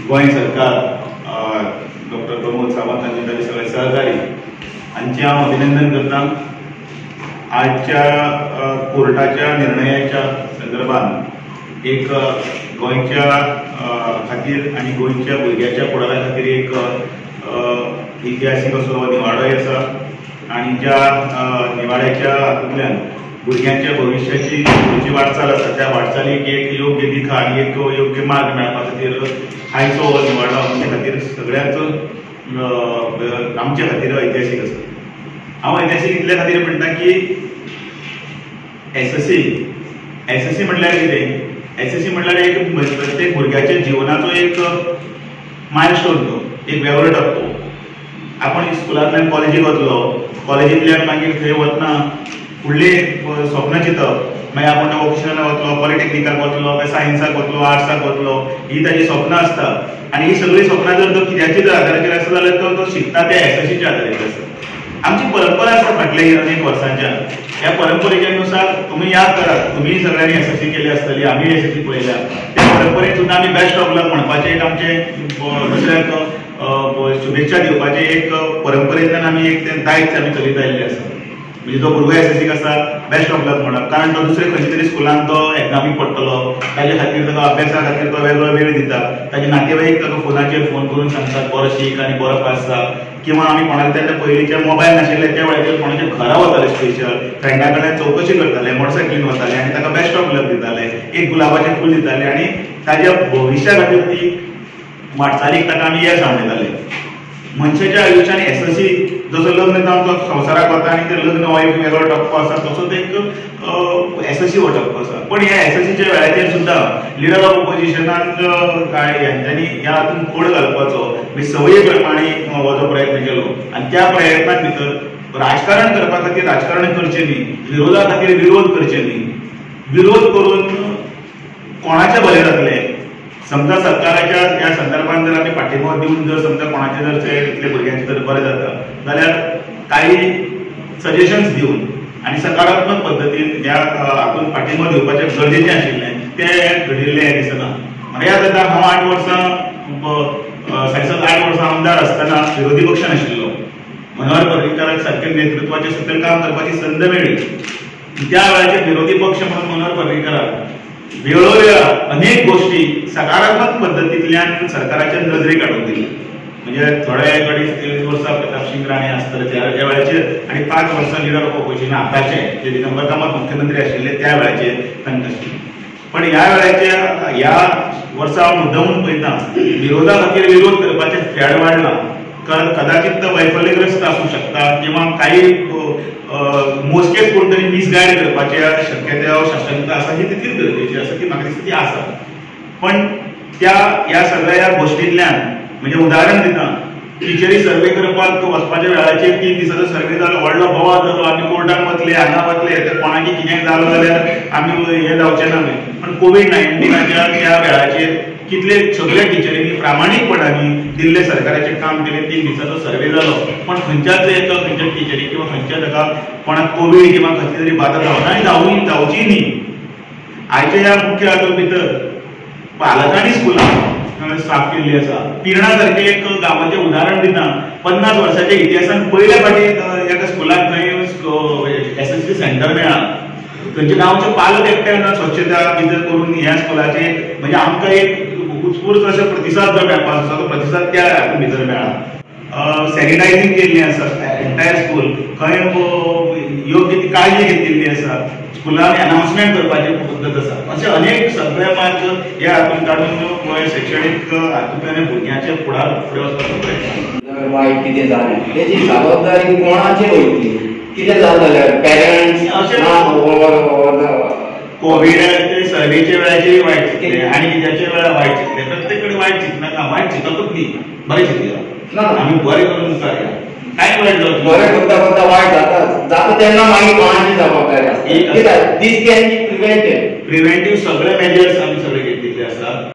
गोंय सरकार डॉक्टर प्रमोद सावंत आनी ताचे सगळे सहकारी हांचे हांव अभिनंदन करता। आजच्या कोर्टाच्या निर्णयाच्या संदर्भात एक गोंयच्या खातीर आनी गोंयच्या भुरग्याच्या फुडारा खातीर एक इतिहासीक असो निवाडो आसा आनी ज्या निवाड्याच्या हातूंतल्यान भुरग्यांच्या भविश्याची जी वाटचाल आसा त्या वाटचालीक एक योग्य दिखा आनी एक योग्य मार्ग मेळपा खातीर आयचो निवाडो आमच्या खातीर सगळ्यांचो आमच्या खातीर ऐतिहासीक आसा। हांव ऐतिहासीक इतल्या खातीर म्हणटा की एसएससी म्हटल्यार कितें? एसएससी म्हटल्यार एक प्रत्येक भुरग्याच्या जिवनाचो एक मायलस्टोन, तो एक वेगळो टप्पो। आपण स्कुलांतल्यान कॉलेजीक वतलो, कॉलेजींतल्यान मागीर थंय वतना फुडली स्वप्न चिंतप, मागीर आपण वोकेशनल वतलो, पॉलिटेक्निकाक वतलो, सायन्साक वतलो, आर्ट्साक वतलो, ही ताजी स्वप्नां आसता। आनी ही सगळी स्वप्नां जर तो कित्याचीच आदाराचेर आसा जाल्यार तो शिकता त्या एसएससीच्या आदाराचेर आसा। आमची परंपरा आसा फाटल्या अनेक वर्सांच्या, ह्या परंपरेच्या नुसार तुम्ही याद करात, तुम्ही सगळ्यांनी एसएससी केली आसतली, आमी एसएससी पळयल्या, त्या परंपरेक सुद्दां आमी बेस्ट ऑफ लक म्हणपाचें एक आमचें दुसऱ्याक शुभेच्छा दिवपाचें एक परंपरेंतल्यान आमी एक दायित्व आमी चलयत आयिल्लें आसा। म्हणजे जो भुरगो एसएससीक आसा बेस्ट ऑफ लक म्हणप, कारण तो दुसरे खंयचे तरी स्कुलांत तो एग्जामीक पडटलो, ताजे खातीर ताका अभ्यासा खातीर तो वेगळो वेळ दिता, ताजे नातेवाईक ताका फोनाचेर फोन करून सांगतात बरो शीक आनी बरो पास जा, किंवा आमी कोणाक तेन्ना पयलींचे मोबायल नाशिल्ले त्या वेळाचेर कोणाच्या घरा वताले, स्पेशल फ्रेंडा कडेन चवकशी करताले, मोटरसायकलीन वताले आनी ताका बेस्ट ऑफ लक दिताले, एक गुलाबाचें फूल दिताले आनी ताज्या भविश्या खातीर ती वाटचालीक ताका आमी येस सांगताले। मनशाच्या आयुश्यान एसएससी जसो लग्न जावन तो संवसाराक वता आनी ते लग्न हो एक वेगळो टप्पो आसा, तसोच एक एसएससी हो टप्पो आसा। पण ह्या एसएससीच्या वेळाचेर सुद्दां लिडर ऑफ ऑपोजिशनान काय यांच्यांनी ह्या हातून खोड घालपाचो, सवयी प्रमाणे हो जो प्रयत्न केलो आनी त्या प्रयत्नां भितर राजकारण करपा खातीर राजकारण करचें न्ही, विरोधा खातीर विरोध करचें न्ही, विरोध करून कोणाचे बरें जातले, समजा सरकाराच्या ह्या संदर्भात जर आमी पाठिंबो दिवन जर समजा कोणाचे जर इतले भुरग्यांचे जर बरें जाता जाल्यार काही सजेशन्स दिवन आनी सकारात्मक पद्दतीन ह्या हातून पाठिंबो दिवपाचें गरजेचें आशिल्लें तें घडिल्लें दिसना। म्हाका याद जाता हांव 8 वर्सां सायन्सांत 8 वर्सां आमदार आसतना विरोधी पक्ष नाशिल्लो, मनोहर पर्रीकाराक सारकें नेतृत्वाचें सगळें काम करपाची संद मेळ्ळी। त्या वेळाचेर विरोधी पक्ष म्हणून मनोहर पर्रीकाराक वेळोवेळा अनेक गोष्टी सकारात्मक पद्दतींतल्यान सरकाराच्या नजरेक हाडून दिल्या। म्हणजे थोडे कडे 23 वर्सां प्रताप सिंग राणे आसतले त्या वेळाचेर आनी 5 वर्सां लिडर ऑफ ऑपोजिशन आतांचे जे दिगंबर कामत मुख्यमंत्री आशिल्ले त्या वेळाचेर तांकां। पण ह्या वेळाच्या ह्या वर्सा हांव मुद्दमून पळयता विरोधा खातीर विरोध करपाचें फॅड वाडलां, कदाचित तो वैफल्यग्रस्त आसूं शकता किंवा काही मोजकेच कोण तरी मिसगायड करपाच्या शक्यता शासनाचा आसा ही तितलीच गरजेची आसा की म्हाका दिसता ती आसा। पण त्या ह्या सगळ्या गोश्टींतल्यान म्हणजे उदाहरण दिता, टिचरी सर्वे करपाक वचपाच्या वेळाचेर 3 दिसाचो सर्वे जालो, व्हडलो बोवाळ जालो, आमी कोर्टाक वतले, हांगा वतले, तर कोणाकी कितें जालो जाल्यार आमी हें जावचें ना। पण कोविड-19च्या त्या वेळाचेर कितले सगळ्या टिचरींनी प्रामाणीकपणाने दिल्ले सरकाराचें काम केलें, 3 दिसाचो सर्वे जालो, पण खंयच्याच एक खंयच्या टिचरी किंवा खंयच्या ताका कोणाक कोविड किंवा कसली तरी बाधा जावना आनी जावची न्ही। आयच्या ह्या मुख्य हातूंत भितर पालकांनी स्कुलां साफ केल्ली आसा। पिर्णा सारकें एक गांवाचें उदाहरण दिता, 50 वर्सांच्या इतिहासान पयल्या फावटी एका स्कुलाक थंय एसएससी सेंटर मेळ्ळा, थंयचे गांवचे पालक एकठांय येवन स्वच्छता भितर करून ह्या स्कुलाचे म्हणजे आमकां एक उत्स्फूर्त अशें प्रतिसाद जो मेळपाक आसा तो प्रतिसाद त्या हातूंत भितर मेळ्ळा। सॅनिटायझींग केल्लें आसा एंटायर स्कूल, खंय योग्य ती काळजी घेतिल्ली आसा, स्कुलांनी अनाउन्समेंट करपाची पद्दत आसा, अशे अनेक सगळे मार्ग ह्या हातून काडून गोंय शैक्षणीक हातूंतल्यान भुरग्यांचे फुडे वचपाचो प्रयत्न। वायट कितें जालें तेजी जबाबदारी कोणाचेर वयतली, कितें जालें जाल्यार पेरंट्स कोविडाचे सर्वेचे वेळाचेर वायट चिंतले आनी कित्याचे वेळार वायट चिंतले, प्रत्येक कडेन वायट चिंतनाका, वायट चिंतपूच न्ही, बरें चिंतया, आमी बरें करून मुखार या, काय वायट जावचें, बरें करता करता वायट जाता तेन्ना मागीर कोणाची जबाबदारी आसता, दीस कॅन बी प्रिव्हेंटेड। प्रिव्हेंटीव सगळे मेजर्स आमी सगळे